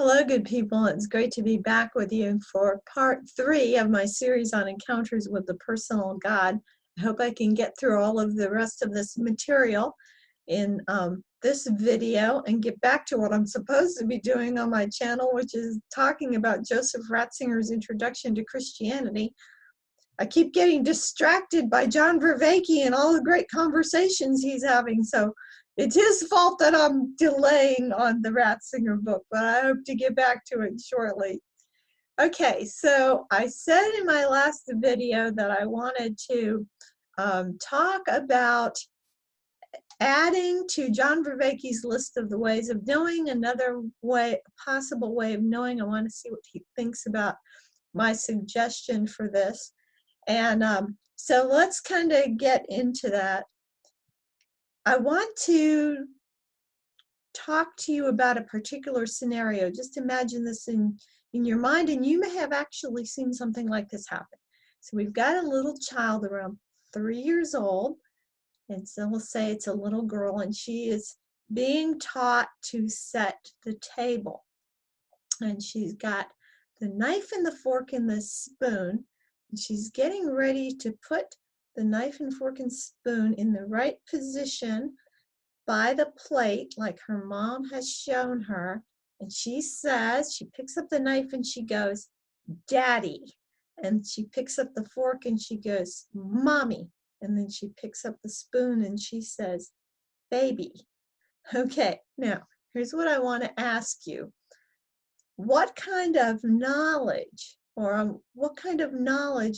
Hello, good people. It's great to be back with you for part 3 of my series on encounters with the personal God. I hope I can get through all of the rest of this material in this video and get back to what I'm supposed to be doing on my channel, which is talking about Joseph Ratzinger's Introduction to Christianity. I keep getting distracted by John Vervaeke and all the great conversations he's having, so it's his fault that I'm delaying on the Ratzinger book, but I hope to get back to it shortly. Okay, so I said in my last video that I wanted to talk about adding to John Vervaeke's list of the ways of knowing another way, possible way of knowing. I want to see what he thinks about my suggestion for this. And so let's kind of get into that. I want to talk to you about a particular scenario. Just imagine this in your mind, and you may have actually seen something like this happen. So we've got a little child around 3 years old, and so we'll say it's a little girl, and she is being taught to set the table. And she's got the knife and the fork and the spoon, and she's getting ready to put the knife and fork and spoon in the right position by the plate like her mom has shown her, and she says, she picks up the knife and she goes, "Daddy," and she picks up the fork and she goes, "Mommy," and then she picks up the spoon and she says, "Baby." Okay, now here's what I want to ask you. What kind of knowledge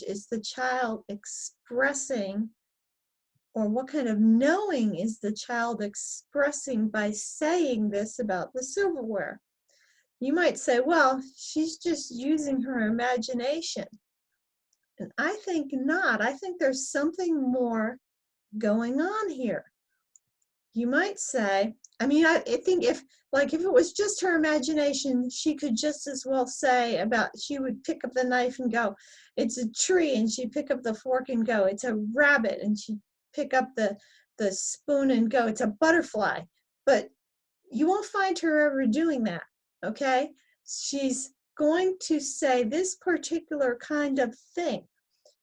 is the child expressing, or what kind of knowing is the child expressing by saying this about the silverware? You might say, well, she's just using her imagination. And I think not. I think there's something more going on here. You might say, I mean, I think if it was just her imagination, she could just as well say she would pick up the knife and go, "It's a tree," and she'd pick up the fork and go, "It's a rabbit," and she'd pick up the spoon and go, "It's a butterfly." But you won't find her ever doing that, okay? She's going to say this particular kind of thing.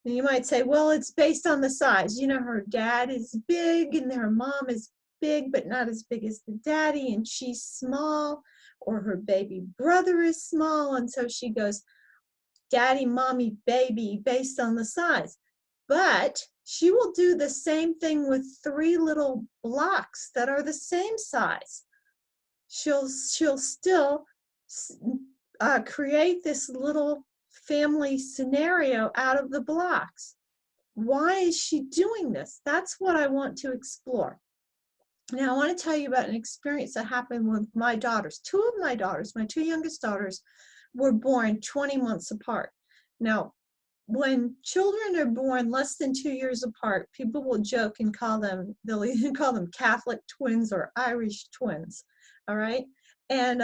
And you might say, well, it's based on the size. You know, her dad is big and her mom is big, but not as big as the daddy, and she's small, or her baby brother is small, and so she goes, "Daddy, mommy, baby," based on the size. But she will do the same thing with 3 little blocks that are the same size. She'll still create this little family scenario out of the blocks. Why is she doing this? That's what I want to explore. Now, I want to tell you about an experience that happened with my daughters. 2 of my daughters, my 2 youngest daughters, were born 20 months apart. Now, when children are born less than 2 years apart, people will joke and they'll even call them Catholic twins or Irish twins, all right? And,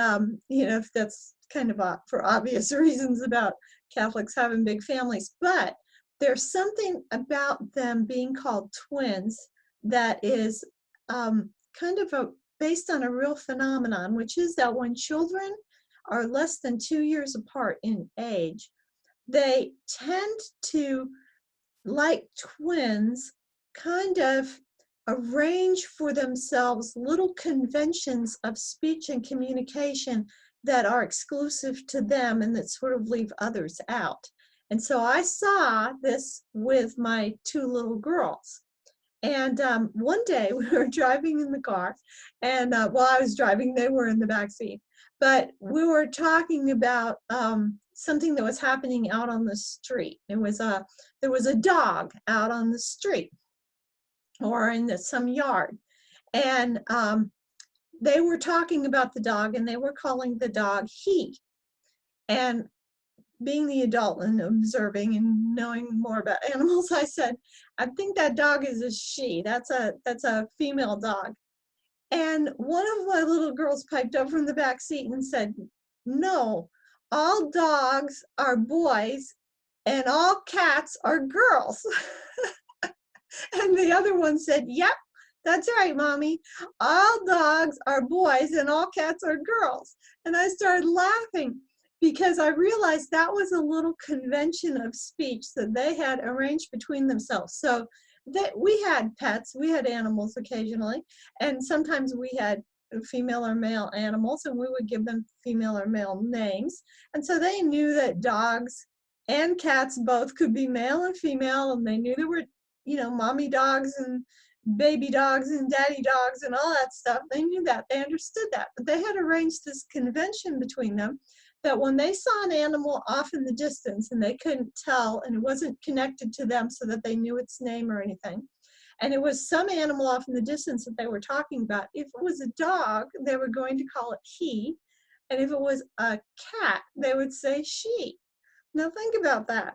you know, that's kind of for obvious reasons about Catholics having big families, but there's something about them being called twins that is based on a real phenomenon, which is that when children are less than 2 years apart in age, they tend to, like twins, kind of arrange for themselves little conventions of speech and communication that are exclusive to them and that sort of leave others out. And so I saw this with my 2 little girls. And one day we were driving in the car, and while I was driving, they were in the back seat. But we were talking about something that was happening out on the street. There was a dog out on the street or in some yard, and they were talking about the dog, and they were calling the dog he. And being the adult and observing and knowing more about animals, I said, "I think that dog is a she. That's a female dog." And one of my little girls piped up from the back seat and said, "No, all dogs are boys and all cats are girls." And the other one said, "Yep, That's right, Mommy. All dogs are boys and all cats are girls. And I started laughing because I realized that was a little convention of speech that they had arranged between themselves. So that we had pets, we had animals occasionally, and sometimes we had female or male animals, and we would give them female or male names. And so they knew that dogs and cats both could be male and female, and they knew there were, mommy dogs and baby dogs and daddy dogs and all that stuff. They knew that. They understood that. But they had arranged this convention between them that when they saw an animal off in the distance and they couldn't tell and it wasn't connected to them so that they knew its name or anything, and it was some animal off in the distance that they were talking about, if it was a dog, they were going to call it he, and if it was a cat, they would say she. Now think about that.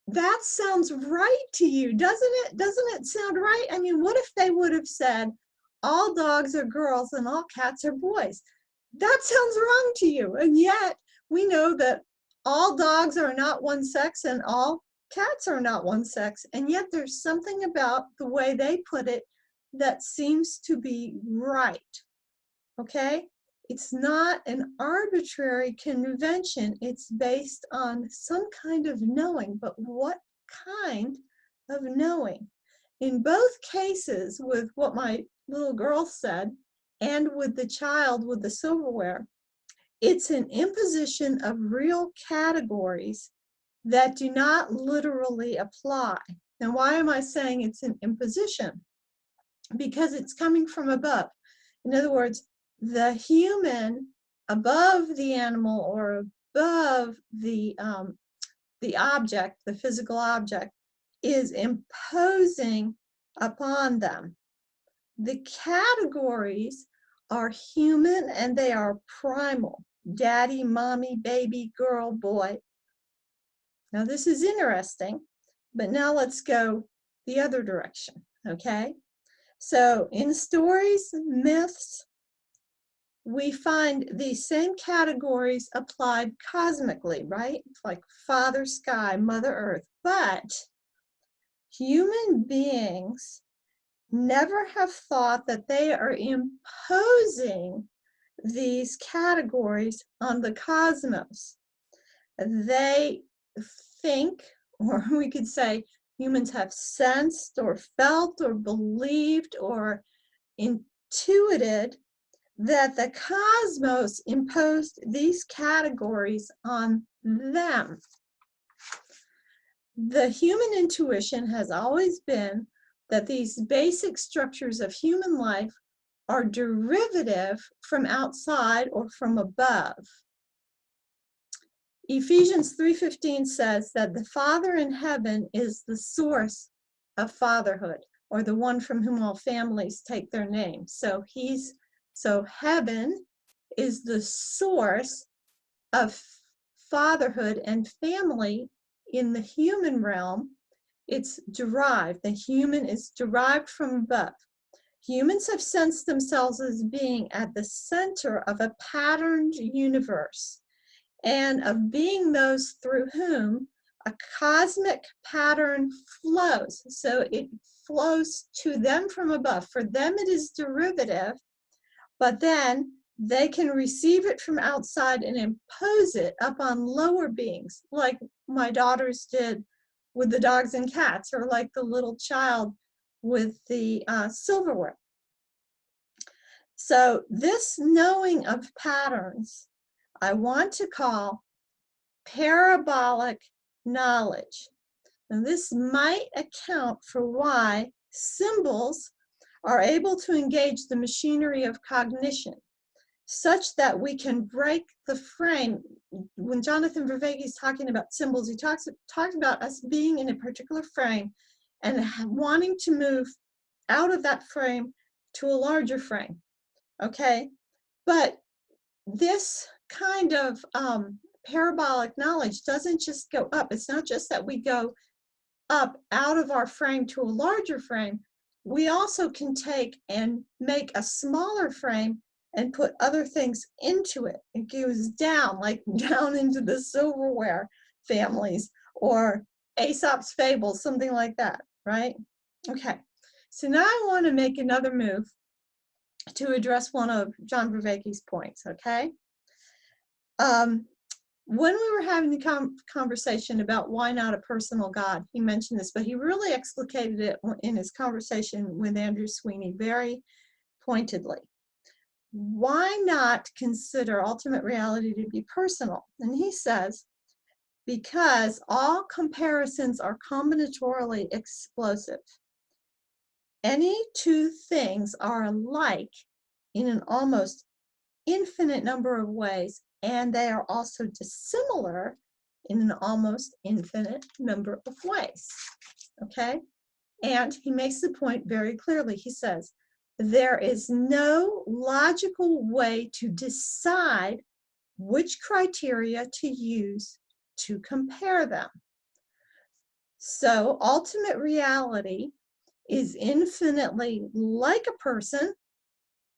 That sounds right to you, doesn't it? Doesn't it sound right? I mean, what if they would have said, all dogs are girls and all cats are boys? That sounds wrong to you. And yet we know that all dogs are not one sex and all cats are not one sex. And yet there's something about the way they put it that seems to be right. Okay? It's not an arbitrary convention. It's based on some kind of knowing, but what kind of knowing? In both cases, with what my little girl said and with the child with the silverware, it's an imposition of real categories that do not literally apply. Now, why am I saying it's an imposition? Because it's coming from above. In other words, the human above the animal or above the object, the physical object, is imposing upon them. The categories are human and they are primal. Daddy, mommy, baby, girl, boy. Now this is interesting, but now let's go the other direction, okay? So in stories, myths, we find these same categories applied cosmically, right? It's like Father Sky, Mother Earth. But human beings never have thought that they are imposing these categories on the cosmos. They think, or we could say, humans have sensed or felt or believed or intuited that the cosmos imposed these categories on them. The human intuition has always been that these basic structures of human life are derivative from outside or from above. Ephesians 3:15 says that the Father in heaven is the source of fatherhood, or the one from whom all families take their name. So heaven is the source of fatherhood and family in the human realm. It's derived. The human is derived from above. Humans have sensed themselves as being at the center of a patterned universe and of being those through whom a cosmic pattern flows. So it flows to them from above. For them it is derivative, but then they can receive it from outside and impose it upon lower beings, like my daughters did with the dogs and cats, or like the little child with the silverware. So this knowing of patterns, I want to call parabolic knowledge. And this might account for why symbols are able to engage the machinery of cognition, such that we can break the frame. When Jonathan Vervaeke is talking about symbols, he talks about us being in a particular frame and wanting to move out of that frame to a larger frame, okay? But this kind of parabolic knowledge doesn't just go up. It's not just that we go up out of our frame to a larger frame. We also can take and make a smaller frame and put other things into it. It goes down, like down into the silverware families or Aesop's fables, something like that, right? Okay, So now I want to make another move to address one of John Vervaeke's points, okay? When we were having the conversation about why not a personal God, he mentioned this, but he really explicated it in his conversation with Andrew Sweeney very pointedly. Why not consider ultimate reality to be personal? And he says, because all comparisons are combinatorially explosive. Any two things are alike in an almost infinite number of ways, and they are also dissimilar in an almost infinite number of ways. Okay? And he makes the point very clearly. He says, there is no logical way to decide which criteria to use to compare them. So ultimate reality is infinitely like a person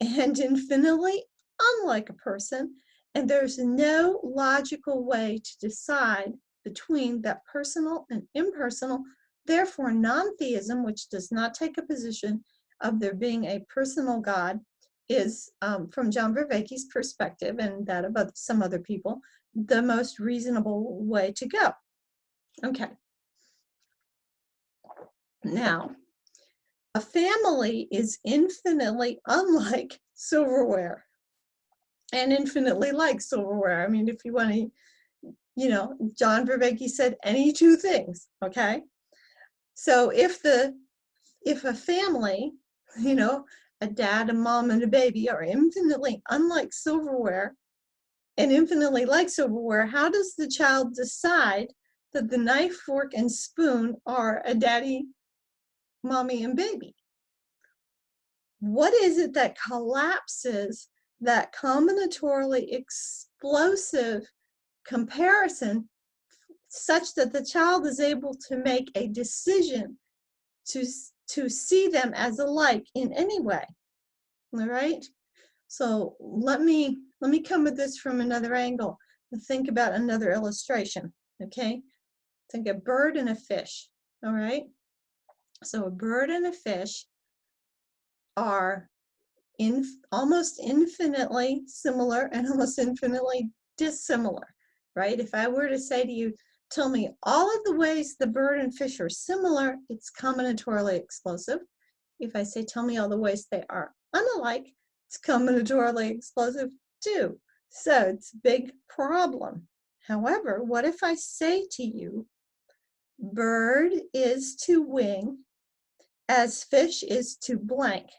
and infinitely unlike a person, and there's no logical way to decide between that personal and impersonal. Therefore, non-theism, which does not take a position of there being a personal God, is, from John Vervaeke's perspective and that of some other people, the most reasonable way to go. Okay. Now, a family is infinitely unlike silverware and infinitely like silverware. I mean, if you want to, John Vervaeke said any two things, okay? So if a family, a dad, a mom, and a baby are infinitely unlike silverware and infinitely like silverware, how does the child decide that the knife, fork, and spoon are a daddy, mommy, and baby? What is it that collapses that combinatorially explosive comparison such that the child is able to make a decision to see them as alike in any way? All right? So let me come at this from another angle and think about another illustration, okay? Think a bird and a fish, all right? So a bird and a fish are almost infinitely similar and almost infinitely dissimilar, right? If I were to say to you, tell me all of the ways the bird and fish are similar, it's combinatorially explosive. If I say, tell me all the ways they are unlike, it's combinatorially explosive too. So it's a big problem. However, what if I say to you, bird is to wing as fish is to blank?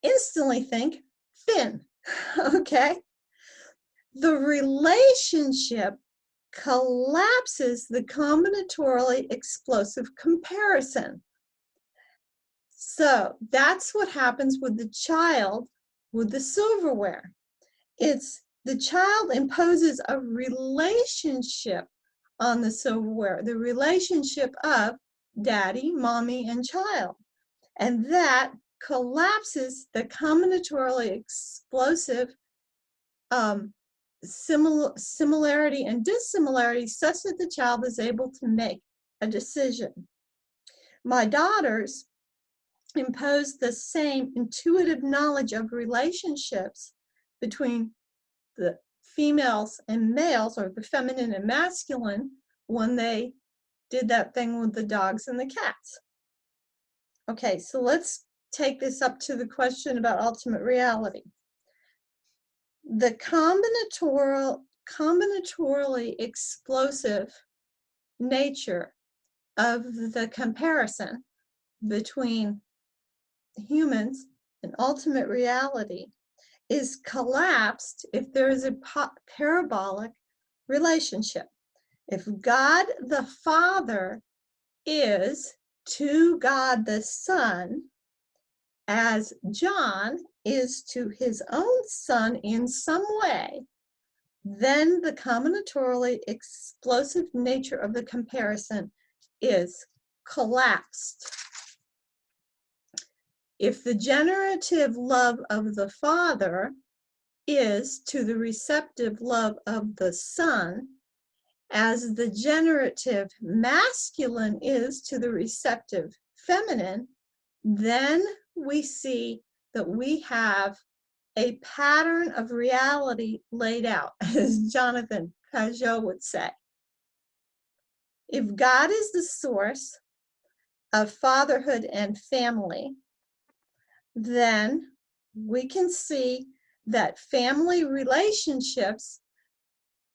Instantly think fin, okay? The relationship collapses the combinatorially explosive comparison. So that's what happens with the child with the silverware. It's the child imposes a relationship on the silverware, the relationship of daddy, mommy, and child. And that collapses the combinatorially explosive similarity and dissimilarity such that the child is able to make a decision. My daughters impose the same intuitive knowledge of relationships between the females and males, or the feminine and masculine, when they did that thing with the dogs and the cats. Okay, so let's take this up to the question about ultimate reality. The combinatorially explosive nature of the comparison between humans and ultimate reality is collapsed if there is a parabolic relationship. If God the Father is to God the Son as John is to his own son in some way, then the combinatorially explosive nature of the comparison is collapsed. If the generative love of the Father is to the receptive love of the Son, as the generative masculine is to the receptive feminine, then we see that we have a pattern of reality laid out, as Jonathan Pajot would say. If God is the source of fatherhood and family, then we can see that family relationships,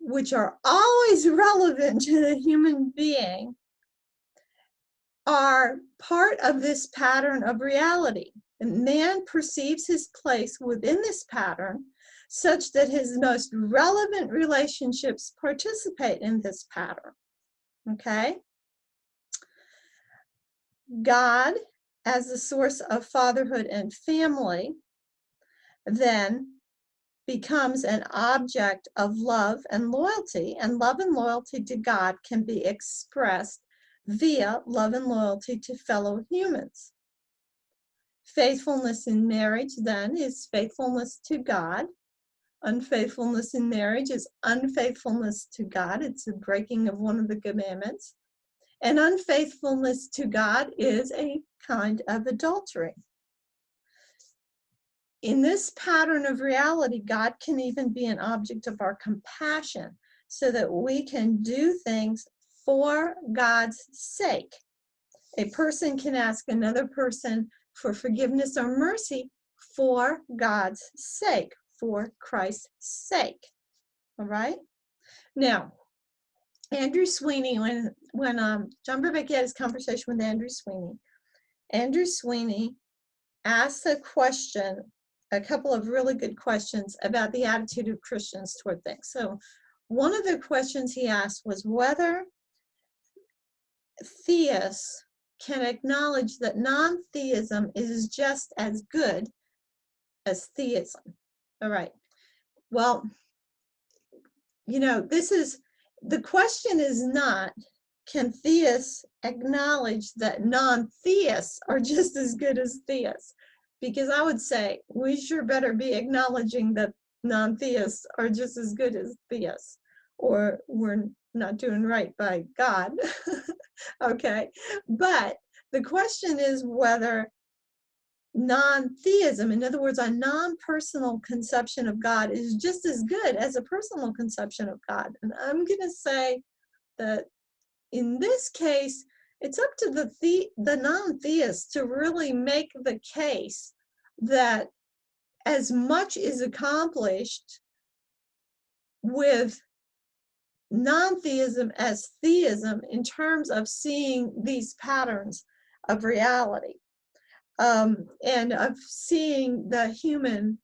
which are always relevant to the human being, are part of this pattern of reality. And man perceives his place within this pattern such that his most relevant relationships participate in this pattern. Okay? God, as the source of fatherhood and family, then becomes an object of love and loyalty, and love and loyalty to God can be expressed via love and loyalty to fellow humans. Faithfulness in marriage, then, is faithfulness to God. Unfaithfulness in marriage is unfaithfulness to God. It's a breaking of one of the commandments. And unfaithfulness to God is a kind of adultery. In this pattern of reality, God can even be an object of our compassion so that we can do things for God's sake. A person can ask another person for forgiveness or mercy for God's sake, for Christ's sake. All right? Now, Andrew Sweeney, when John Beveke had his conversation with Andrew Sweeney asked a question, a couple of really good questions about the attitude of Christians toward things. So one of the questions he asked was whether theists can acknowledge that non-theism is just as good as theism. All right. Well, you know, the question is not, can theists acknowledge that non-theists are just as good as theists? Because I would say we sure better be acknowledging that non-theists are just as good as theists, or we're not doing right by God. Okay, but the question is whether non-theism, in other words, a non-personal conception of God, is just as good as a personal conception of God. And I'm going to say that in this case, it's up to the non-theist to really make the case that as much is accomplished with non-theism as theism in terms of seeing these patterns of reality, and of seeing the human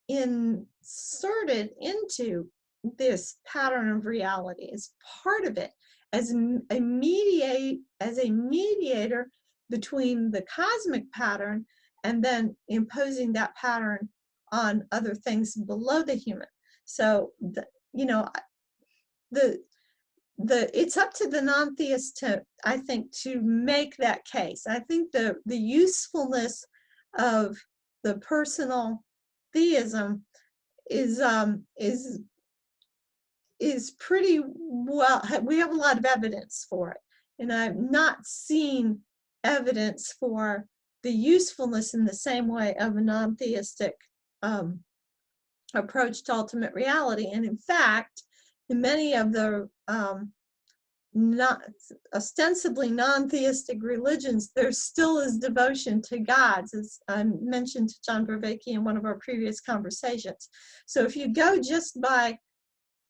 inserted into this pattern of reality as part of it, as a mediator between the cosmic pattern and then imposing that pattern on other things below the human. So, it's up to the non-theist to, I think, to make that case. I think the usefulness of the personal theism is pretty well, we have a lot of evidence for it. And I've not seen evidence for the usefulness in the same way of a non-theistic approach to ultimate reality. And in fact, in many of the not ostensibly non-theistic religions, there still is devotion to gods, as I mentioned to John Beveke in one of our previous conversations. So if you go just by,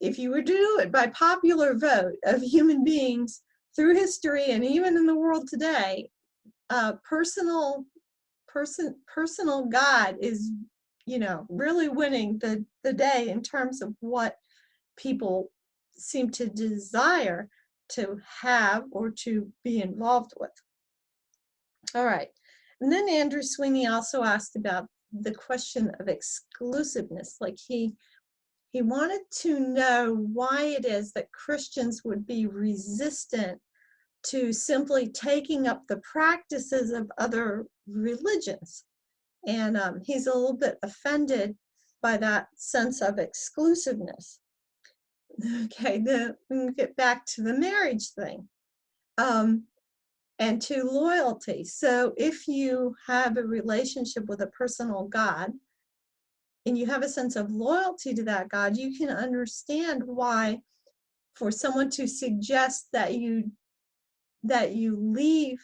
if you were to do it by popular vote of human beings through history and even in the world today, personal God is, really winning the day in terms of what people seem to desire to have or to be involved with. All right. And then Andrew Sweeney also asked about the question of exclusiveness. Like he wanted to know why it is that Christians would be resistant to simply taking up the practices of other religions. And he's a little bit offended by that sense of exclusiveness. Okay, then we can get back to the marriage thing. and to loyalty. So if you have a relationship with a personal God and you have a sense of loyalty to that God, you can understand why for someone to suggest that you leave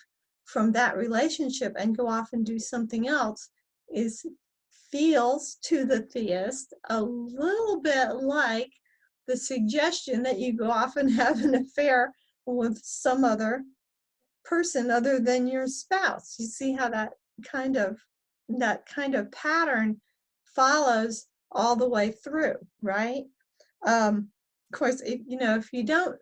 from that relationship and go off and do something else feels to the theist a little bit like the suggestion that you go off and have an affair with some other person other than your spouse. You see how that kind of pattern follows all the way through, right? Of course, if you don't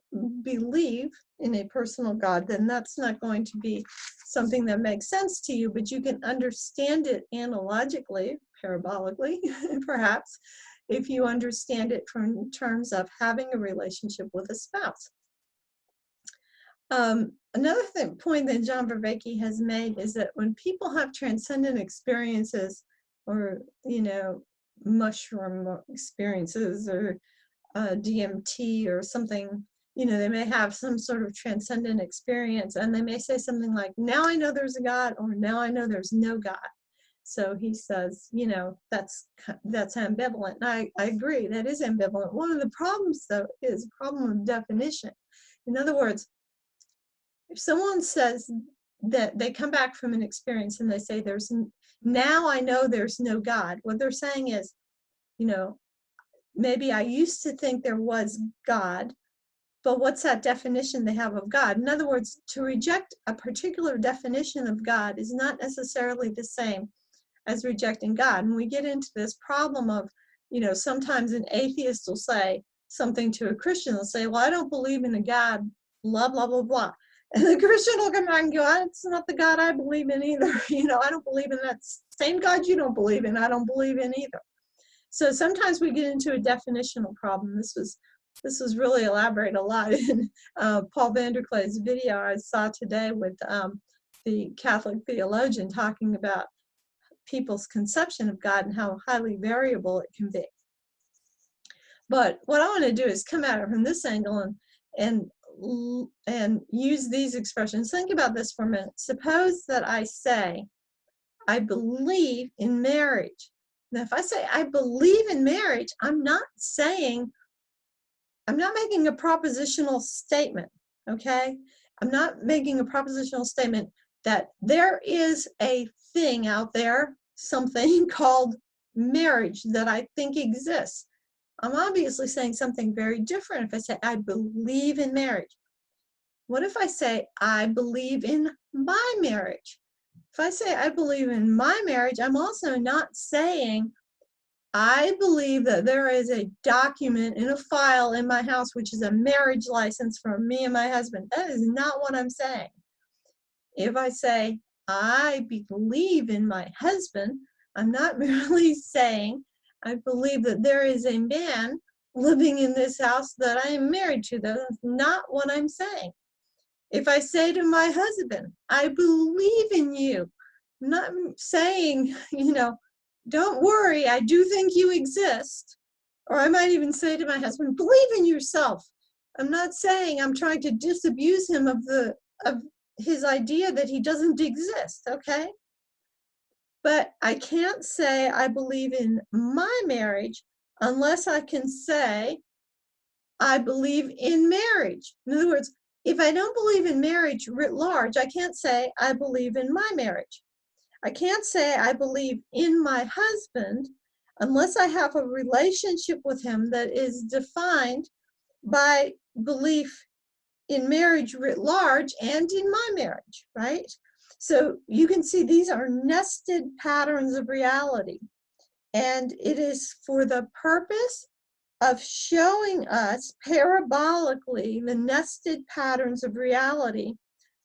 believe in a personal God, then that's not going to be something that makes sense to you, but you can understand it analogically, parabolically, perhaps, if you understand it from terms of having a relationship with a spouse. Another point that John VanderKlay has made is that when people have transcendent experiences or, mushroom experiences or DMT or something, they may have some sort of transcendent experience and they may say something like, now I know there's a God, or now I know there's no God. So he says, that's ambivalent. And I agree, that is ambivalent. One of the problems, though, is a problem of definition. In other words, if someone says that they come back from an experience and they say, now I know there's no God, what they're saying is, maybe I used to think there was God, but what's that definition they have of God? In other words, to reject a particular definition of God is not necessarily the same as rejecting God. And we get into this problem of, sometimes an atheist will say something to a Christian. They'll say, well, I don't believe in a God, blah, blah, blah, blah. And the Christian will come back and go, it's not the God I believe in either. I don't believe in that same God you don't believe in. I don't believe in either. So sometimes we get into a definitional problem. This was really elaborated a lot in Paul VanderKlay's video I saw today with the Catholic theologian talking about people's conception of God and how highly variable it can be. But what I want to do is come at it from this angle and use these expressions. Think about this for a minute. Suppose that I say, I believe in marriage. Now, if I say I believe in marriage, I'm not making a propositional statement, okay? I'm not making a propositional statement that there is a thing out there, something called marriage that I think exists. I'm obviously saying something very different if I say I believe in marriage. What if I say I believe in my marriage? If I say I believe in my marriage, I'm also not saying I believe that there is a document in a file in my house which is a marriage license for me and my husband. That is not what I'm saying. If I say I believe in my husband, I'm not merely saying I believe that there is a man living in this house that I am married to. That's not what I'm saying. If I say to my husband, I believe in you, I'm not saying, don't worry, I do think you exist. Or I might even say to my husband, believe in yourself. I'm not saying I'm trying to disabuse him of his idea that he doesn't exist, okay? But I can't say I believe in my marriage unless I can say I believe in marriage. In other words, if I don't believe in marriage writ large, I can't say I believe in my marriage. I can't say I believe in my husband unless I have a relationship with him that is defined by belief in marriage writ large and in my marriage, right? So you can see these are nested patterns of reality. And it is for the purpose of showing us parabolically the nested patterns of reality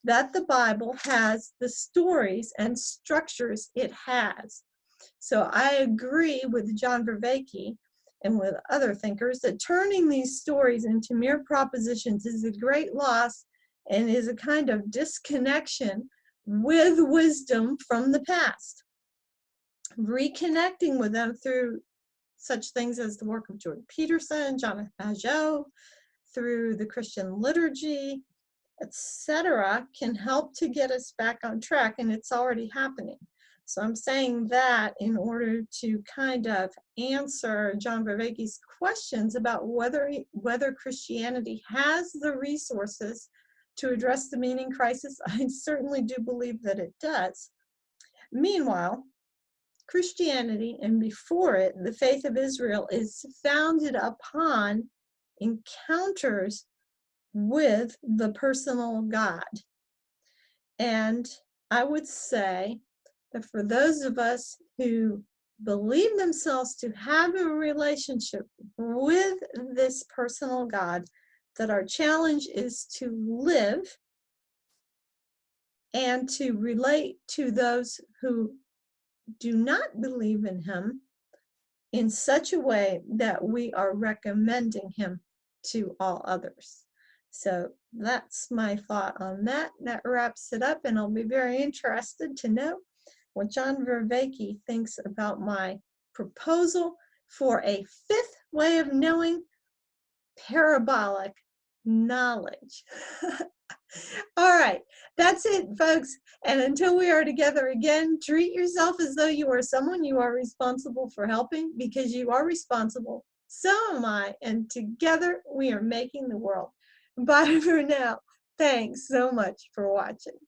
that the Bible has the stories and structures it has. So I agree with John VanderKlay and with other thinkers that turning these stories into mere propositions is a great loss and is a kind of disconnection with wisdom from the past. Reconnecting with them through such things as the work of Jordan Peterson, Jonathan Pageau, through the Christian liturgy, etc., can help to get us back on track, and it's already happening. So I'm saying that in order to kind of answer John Vervaeke's questions about whether Christianity has the resources to address the meaning crisis. I certainly do believe that it does. Meanwhile, Christianity, and before it, the faith of Israel, is founded upon encounters with the personal God. And I would say that for those of us who believe themselves to have a relationship with this personal God, that our challenge is to live and to relate to those who do not believe in him in such a way that we are recommending him to all others. So that's my thought on that. That wraps it up, and I'll be very interested to know what John Vervaeke thinks about my proposal for a fifth way of knowing: parabolic knowledge. All right, that's it, folks. And until we are together again, treat yourself as though you are someone you are responsible for helping, because you are responsible. So am I. And together we are making the world. Bye for now. Thanks so much for watching.